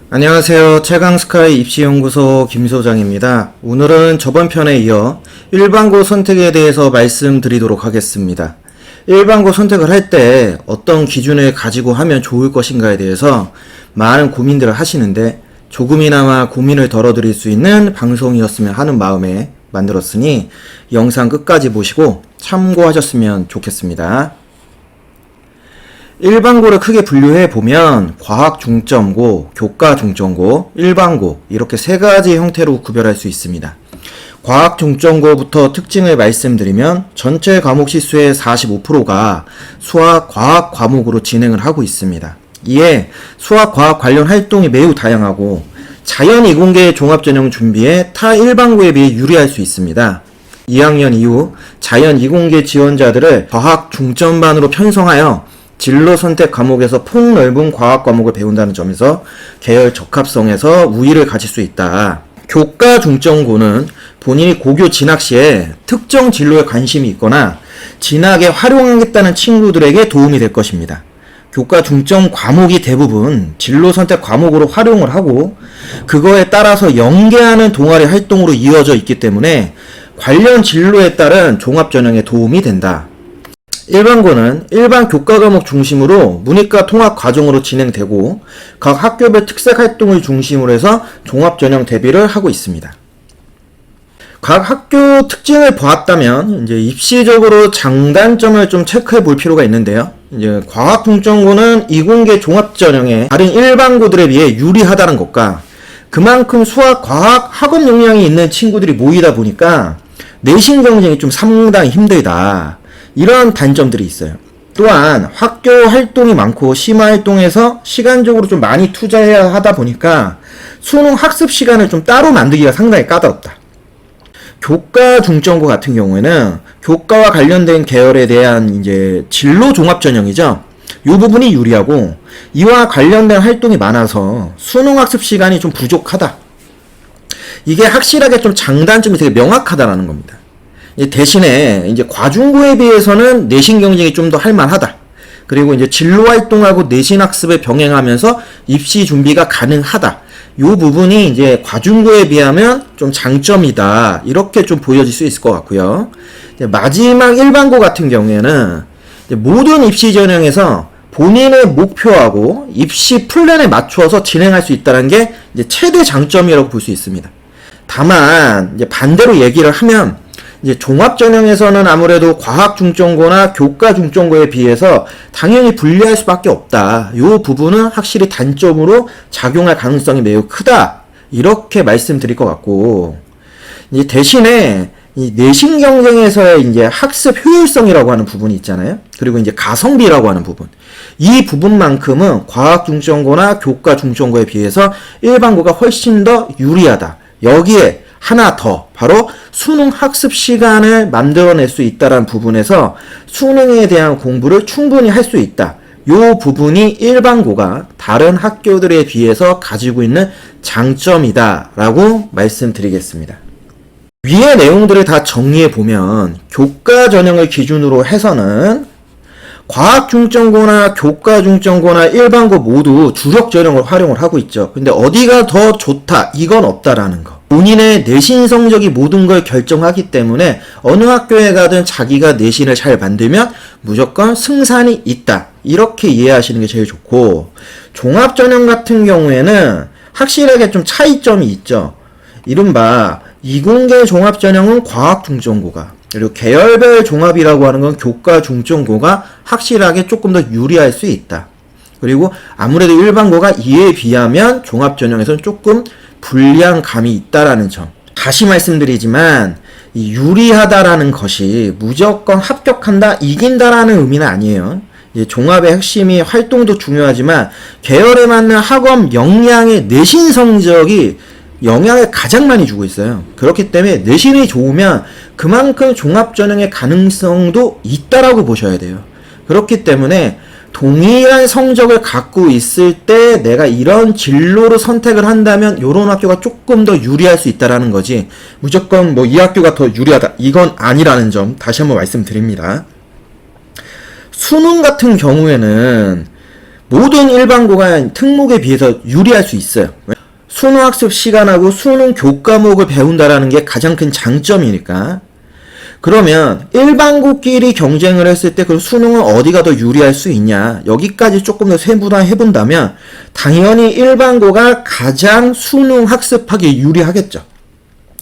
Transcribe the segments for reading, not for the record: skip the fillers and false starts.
안녕하세요. 최강스카이 입시연구소 김소장입니다. 오늘은 저번 편에 이어 일반고 선택에 대해서 말씀드리도록 하겠습니다. 일반고 선택을 할 때 어떤 기준을 가지고 하면 좋을 것인가에 대해서 많은 고민들을 하시는데 조금이나마 고민을 덜어드릴 수 있는 방송이었으면 하는 마음에 만들었으니 영상 끝까지 보시고 참고하셨으면 좋겠습니다. 일반고를 크게 분류해 보면 과학 중점고, 교과 중점고, 일반고 이렇게 세 가지 형태로 구별할 수 있습니다. 과학 중점고부터 특징을 말씀드리면 전체 과목 시수의 45%가 수학, 과학 과목으로 진행을 하고 있습니다. 이에 수학, 과학 관련 활동이 매우 다양하고 자연 이공계 종합전형 준비에 타 일반고에 비해 유리할 수 있습니다. 2학년 이후 자연 이공계 지원자들을 과학 중점반으로 편성하여 진로 선택 과목에서 폭넓은 과학 과목을 배운다는 점에서 계열 적합성에서 우위를 가질 수 있다. 교과 중점고는 본인이 고교 진학 시에 특정 진로에 관심이 있거나 진학에 활용하겠다는 친구들에게 도움이 될 것입니다. 교과 중점 과목이 대부분 진로 선택 과목으로 활용을 하고 그거에 따라서 연계하는 동아리 활동으로 이어져 있기 때문에 관련 진로에 따른 종합전형에 도움이 된다. 일반고는 일반 교과 과목 중심으로 문이과 통합 과정으로 진행되고 각 학교별 특색 활동을 중심으로 해서 종합전형 대비를 하고 있습니다. 각 학교 특징을 보았다면 이제 입시적으로 장단점을 좀 체크해 볼 필요가 있는데요. 이제 과학 중점고는 이공계 종합전형에 다른 일반고들에 비해 유리하다는 것과 그만큼 수학, 과학, 학업 역량이 있는 친구들이 모이다 보니까 내신 경쟁이 좀 상당히 힘들다. 이런 단점들이 있어요. 또한 학교 활동이 많고 심화 활동에서 시간적으로 좀 많이 투자해야 하다 보니까 수능 학습 시간을 좀 따로 만들기가 상당히 까다롭다. 교과 중점고 같은 경우에는 교과와 관련된 계열에 대한 이제 진로 종합 전형이죠. 이 부분이 유리하고 이와 관련된 활동이 많아서 수능 학습 시간이 좀 부족하다. 이게 확실하게 좀 장단점이 되게 명확하다라는 겁니다. 대신에 이제 과중고에 비해서는 내신 경쟁이 좀 더 할만하다. 그리고 이제 진로 활동하고 내신 학습을 병행하면서 입시 준비가 가능하다. 이 부분이 이제 과중고에 비하면 좀 장점이다. 이렇게 좀 보여질 수 있을 것 같고요. 마지막 일반고 같은 경우에는 모든 입시 전형에서 본인의 목표하고 입시 플랜에 맞추어서 진행할 수 있다는 게 이제 최대 장점이라고 볼 수 있습니다. 다만 이제 반대로 얘기를 하면 이제 종합전형에서는 아무래도 과학 중점고나 교과 중점고에 비해서 당연히 불리할 수밖에 없다. 이 부분은 확실히 단점으로 작용할 가능성이 매우 크다. 이렇게 말씀드릴 것 같고, 이제 대신에 이 내신 경쟁에서의 이제 학습 효율성이라고 하는 부분이 있잖아요. 그리고 이제 가성비라고 하는 부분. 이 부분만큼은 과학 중점고나 교과 중점고에 비해서 일반고가 훨씬 더 유리하다. 여기에 하나 더 바로 수능 학습 시간을 만들어낼 수 있다는 부분에서 수능에 대한 공부를 충분히 할 수 있다. 이 부분이 일반고가 다른 학교들에 비해서 가지고 있는 장점이다 라고 말씀드리겠습니다. 위의 내용들을 다 정리해 보면 교과 전형을 기준으로 해서는 과학 중점고나 교과 중점고나 일반고 모두 주력 전형을 활용을 하고 있죠. 근데 어디가 더 좋다 이건 없다라는 거. 본인의 내신 성적이 모든 걸 결정하기 때문에 어느 학교에 가든 자기가 내신을 잘 만들면 무조건 승산이 있다. 이렇게 이해하시는 게 제일 좋고, 종합전형 같은 경우에는 확실하게 좀 차이점이 있죠. 이른바 이공계 종합전형은 과학 중점고가, 그리고 계열별 종합이라고 하는 건 교과 중점고가 확실하게 조금 더 유리할 수 있다. 그리고 아무래도 일반고가 이에 비하면 종합전형에서는 조금 불리한 감이 있다라는 점. 다시 말씀드리지만 이 유리하다라는 것이 무조건 합격한다, 이긴다라는 의미는 아니에요. 종합의 핵심이 활동도 중요하지만 계열에 맞는 학업 역량의 내신 성적이 영향을 가장 많이 주고 있어요. 그렇기 때문에 내신이 좋으면 그만큼 종합전형의 가능성도 있다라고 보셔야 돼요. 그렇기 때문에 동일한 성적을 갖고 있을 때 내가 이런 진로를 선택을 한다면 이런 학교가 조금 더 유리할 수 있다라는 거지, 무조건 뭐 이 학교가 더 유리하다 이건 아니라는 점 다시 한번 말씀드립니다. 수능 같은 경우에는 모든 일반고가 특목에 비해서 유리할 수 있어요. 수능 학습 시간하고 수능 교과목을 배운다라는 게 가장 큰 장점이니까. 그러면 일반고끼리 경쟁을 했을 때 그 수능은 어디가 더 유리할 수 있냐, 여기까지 조금 더 세분화해 본다면 당연히 일반고가 가장 수능 학습하기 유리하겠죠.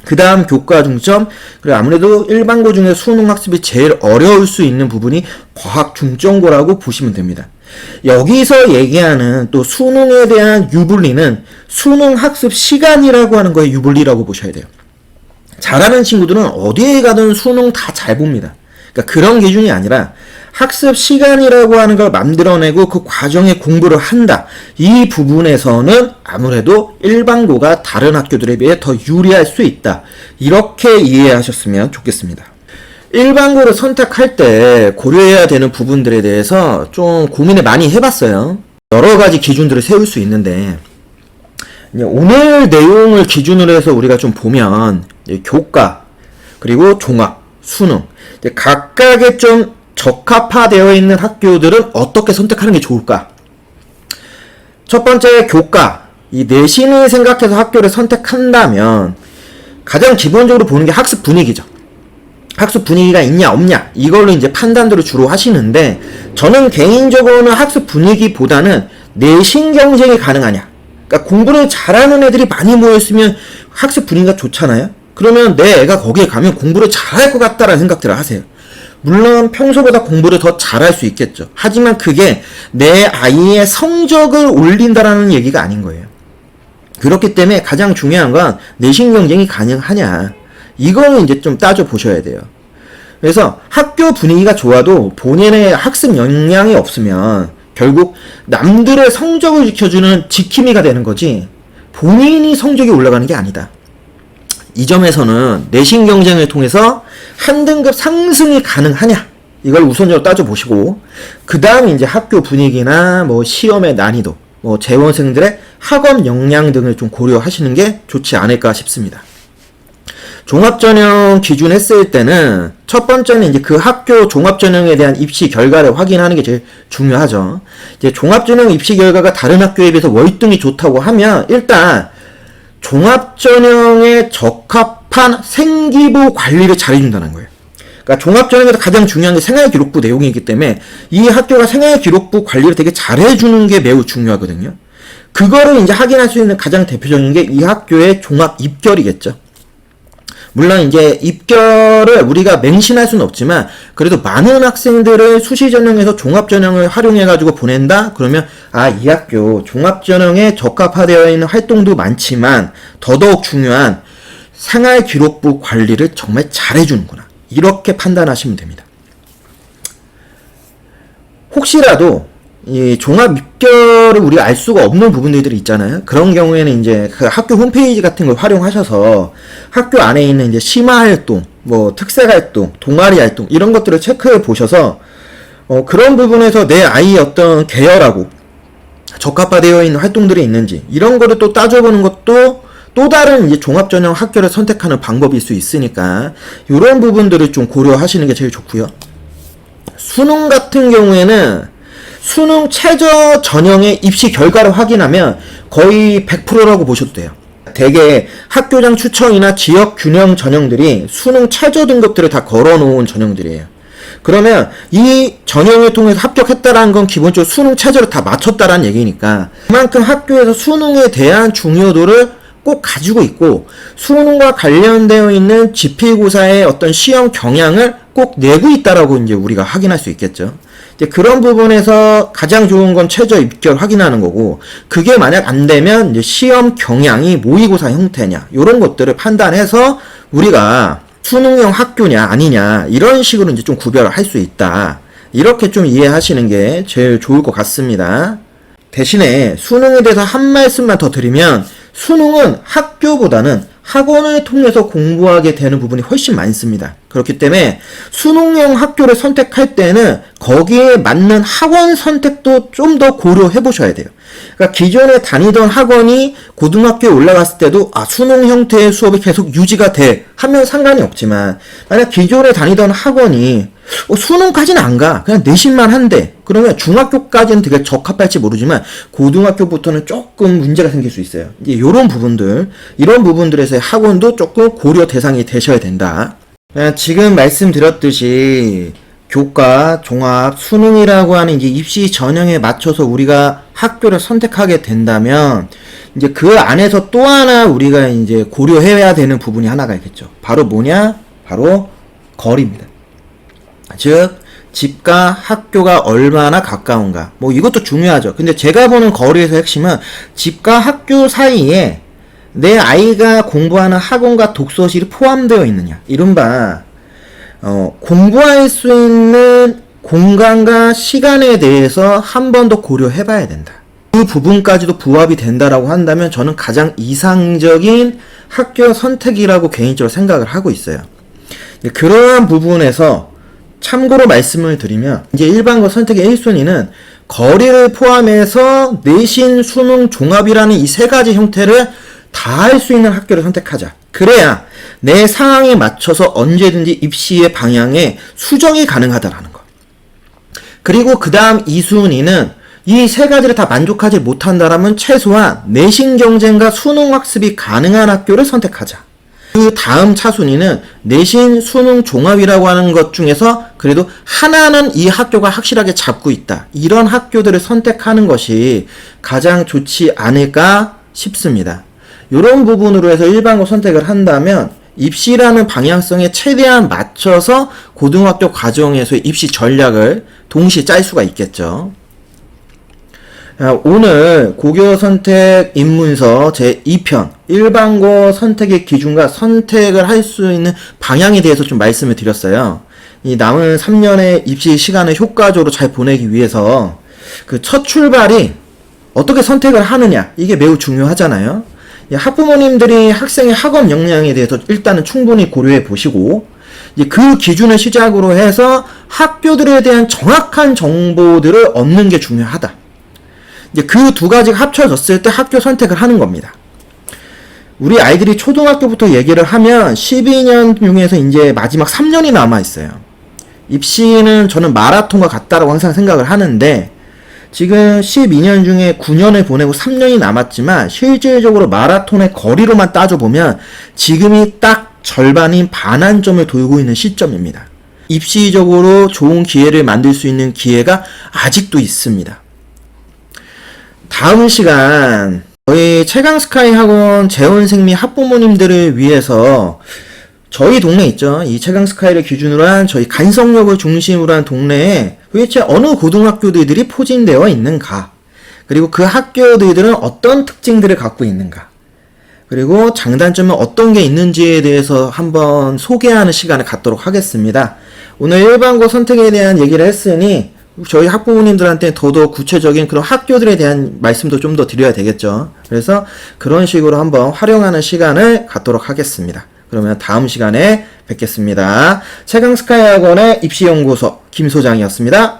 그 다음 교과 중점, 그리고 아무래도 일반고 중에 수능 학습이 제일 어려울 수 있는 부분이 과학 중점고라고 보시면 됩니다. 여기서 얘기하는 또 수능에 대한 유불리는 수능 학습 시간이라고 하는 거에 유불리라고 보셔야 돼요. 잘하는 친구들은 어디에 가든 수능 다 잘 봅니다. 그러니까 그런 기준이 아니라 학습 시간이라고 하는 걸 만들어내고 그 과정에 공부를 한다. 이 부분에서는 아무래도 일반고가 다른 학교들에 비해 더 유리할 수 있다. 이렇게 이해하셨으면 좋겠습니다. 일반고를 선택할 때 고려해야 되는 부분들에 대해서 좀 고민을 많이 해봤어요. 여러 가지 기준들을 세울 수 있는데 오늘 내용을 기준으로 해서 우리가 좀 보면 교과, 그리고 종합, 수능 각각의 좀 적합화되어 있는 학교들은 어떻게 선택하는 게 좋을까? 첫 번째, 교과. 이 내신을 생각해서 학교를 선택한다면 가장 기본적으로 보는 게 학습 분위기죠. 학습 분위기가 있냐 없냐 이걸로 이제 판단들을 주로 하시는데, 저는 개인적으로는 학습 분위기보다는 내신 경쟁이 가능하냐, 그러니까 공부를 잘하는 애들이 많이 모여있으면 학습 분위기가 좋잖아요. 그러면 내 애가 거기에 가면 공부를 잘할 것 같다라는 생각들을 하세요. 물론 평소보다 공부를 더 잘할 수 있겠죠. 하지만 그게 내 아이의 성적을 올린다라는 얘기가 아닌 거예요. 그렇기 때문에 가장 중요한 건 내신 경쟁이 가능하냐, 이거는 이제 좀 따져보셔야 돼요. 그래서 학교 분위기가 좋아도 본인의 학습 역량이 없으면 결국 남들의 성적을 지켜주는 지킴이가 되는 거지 본인이 성적이 올라가는 게 아니다. 이 점에서는 내신 경쟁을 통해서 한 등급 상승이 가능하냐, 이걸 우선적으로 따져보시고, 그 다음 이제 학교 분위기나 뭐 시험의 난이도, 뭐 재원생들의 학업 역량 등을 좀 고려하시는 게 좋지 않을까 싶습니다. 종합전형 기준 했을 때는 첫 번째는 이제 그 학교 종합전형에 대한 입시 결과를 확인하는 게 제일 중요하죠. 이제 종합전형 입시 결과가 다른 학교에 비해서 월등히 좋다고 하면 일단 종합전형에 적합한 생기부 관리를 잘해준다는 거예요. 그러니까 종합전형에서 가장 중요한 게 생활기록부 내용이기 때문에 이 학교가 생활기록부 관리를 되게 잘해주는 게 매우 중요하거든요. 그거를 이제 확인할 수 있는 가장 대표적인 게 이 학교의 종합 입결이겠죠. 물론 이제 입결을 우리가 맹신할 수는 없지만 그래도 많은 학생들을 수시전형에서 종합전형을 활용해가지고 보낸다? 그러면 이 학교 종합전형에 적합화되어 있는 활동도 많지만 더더욱 중요한 생활기록부 관리를 정말 잘해주는구나, 이렇게 판단하시면 됩니다. 혹시라도 이 종합 입결을 우리가 알 수가 없는 부분들이 있잖아요. 그런 경우에는 이제 그 학교 홈페이지 같은 걸 활용하셔서 학교 안에 있는 이제 심화 활동, 뭐 특색 활동, 동아리 활동 이런 것들을 체크해 보셔서 그런 부분에서 내 아이의 어떤 계열하고 적합화되어 있는 활동들이 있는지 이런 거를 또 따져보는 것도 또 다른 이제 종합전형 학교를 선택하는 방법일 수 있으니까 이런 부분들을 좀 고려하시는 게 제일 좋고요. 수능 같은 경우에는 수능 최저 전형의 입시 결과를 확인하면 거의 100%라고 보셔도 돼요. 대개 학교장 추천이나 지역 균형 전형들이 수능 최저 등급들을 다 걸어놓은 전형들이에요. 그러면 이 전형을 통해서 합격했다라는 건 기본적으로 수능 최저를 다 맞췄다라는 얘기니까 그만큼 학교에서 수능에 대한 중요도를 꼭 가지고 있고 수능과 관련되어 있는 지필고사의 어떤 시험 경향을 꼭 내고 있다라고 이제 우리가 확인할 수 있겠죠. 이제 그런 부분에서 가장 좋은 건 최저 입결 확인하는 거고, 그게 만약 안 되면 이제 시험 경향이 모의고사 형태냐, 이런 것들을 판단해서 우리가 수능형 학교냐 아니냐 이런 식으로 이제 좀 구별을 할 수 있다. 이렇게 좀 이해하시는 게 제일 좋을 것 같습니다. 대신에 수능에 대해서 한 말씀만 더 드리면, 수능은 학교보다는 학원을 통해서 공부하게 되는 부분이 훨씬 많습니다. 그렇기 때문에 수능형 학교를 선택할 때는 거기에 맞는 학원 선택도 좀 더 고려해 보셔야 돼요. 그러니까 기존에 다니던 학원이 고등학교에 올라갔을 때도 수능 형태의 수업이 계속 유지가 돼 하면 상관이 없지만, 만약 기존에 다니던 학원이 수능까지는 안 가. 그냥 내신만 한대. 그러면 중학교까지는 되게 적합할지 모르지만 고등학교부터는 조금 문제가 생길 수 있어요. 이제 이런 부분들, 이런 부분들에서의 학원도 조금 고려 대상이 되셔야 된다. 지금 말씀드렸듯이 교과, 종합, 수능이라고 하는 이제 입시 전형에 맞춰서 우리가 학교를 선택하게 된다면 이제 그 안에서 또 하나 우리가 이제 고려해야 되는 부분이 하나가 있겠죠. 바로 뭐냐? 바로 거리입니다. 즉, 집과 학교가 얼마나 가까운가. 뭐 이것도 중요하죠. 근데 제가 보는 거리에서 핵심은 집과 학교 사이에 내 아이가 공부하는 학원과 독서실이 포함되어 있느냐. 이른바 공부할 수 있는 공간과 시간에 대해서 한 번 더 고려해 봐야 된다. 그 부분까지도 부합이 된다라고 한다면 저는 가장 이상적인 학교 선택이라고 개인적으로 생각을 하고 있어요. 그러한 부분에서 참고로 말씀을 드리면 이제 일반고 선택의 1순위는 거리를 포함해서 내신, 수능, 종합이라는 이 세 가지 형태를 다 할 수 있는 학교를 선택하자. 그래야 내 상황에 맞춰서 언제든지 입시의 방향에 수정이 가능하다라는 거. 그리고 그 다음 2순위는 이 세 가지를 다 만족하지 못한다라면 최소한 내신 경쟁과 수능 학습이 가능한 학교를 선택하자. 그 다음 차순위는 내신, 수능, 종합이라고 하는 것 중에서 그래도 하나는 이 학교가 확실하게 잡고 있다. 이런 학교들을 선택하는 것이 가장 좋지 않을까 싶습니다. 이런 부분으로 해서 일반고 선택을 한다면 입시라는 방향성에 최대한 맞춰서 고등학교 과정에서의 입시 전략을 동시에 짤 수가 있겠죠. 오늘 고교 선택 입문서 제2편 일반고 선택의 기준과 선택을 할 수 있는 방향에 대해서 좀 말씀을 드렸어요. 이 남은 3년의 입시 시간을 효과적으로 잘 보내기 위해서 그 첫 출발이 어떻게 선택을 하느냐, 이게 매우 중요하잖아요. 학부모님들이 학생의 학업 역량에 대해서 일단은 충분히 고려해 보시고 이제 그 기준을 시작으로 해서 학교들에 대한 정확한 정보들을 얻는 게 중요하다. 이제 그 두 가지가 합쳐졌을 때 학교 선택을 하는 겁니다. 우리 아이들이 초등학교부터 얘기를 하면 12년 중에서 이제 마지막 3년이 남아있어요. 입시는 저는 마라톤과 같다라고 항상 생각을 하는데 지금 12년 중에 9년을 보내고 3년이 남았지만 실질적으로 마라톤의 거리로만 따져보면 지금이 딱 절반인 반환점을 돌고 있는 시점입니다. 입시적으로 좋은 기회를 만들 수 있는 기회가 아직도 있습니다. 다음 시간 저희 최강스카이 학원 재원생 및 학부모님들을 위해서 저희 동네 있죠. 이 최강스카이를 기준으로 한 저희 간성역을 중심으로 한 동네에 도대체 어느 고등학교들이 포진되어 있는가, 그리고 그 학교들은 어떤 특징들을 갖고 있는가, 그리고 장단점은 어떤 게 있는지에 대해서 한번 소개하는 시간을 갖도록 하겠습니다. 오늘 일반고 선택에 대한 얘기를 했으니 저희 학부모님들한테 더더욱 구체적인 그런 학교들에 대한 말씀도 좀 더 드려야 되겠죠. 그래서 그런 식으로 한번 활용하는 시간을 갖도록 하겠습니다. 그러면 다음 시간에 뵙겠습니다. 최강스카이 학원의 입시연구소 김소장이었습니다.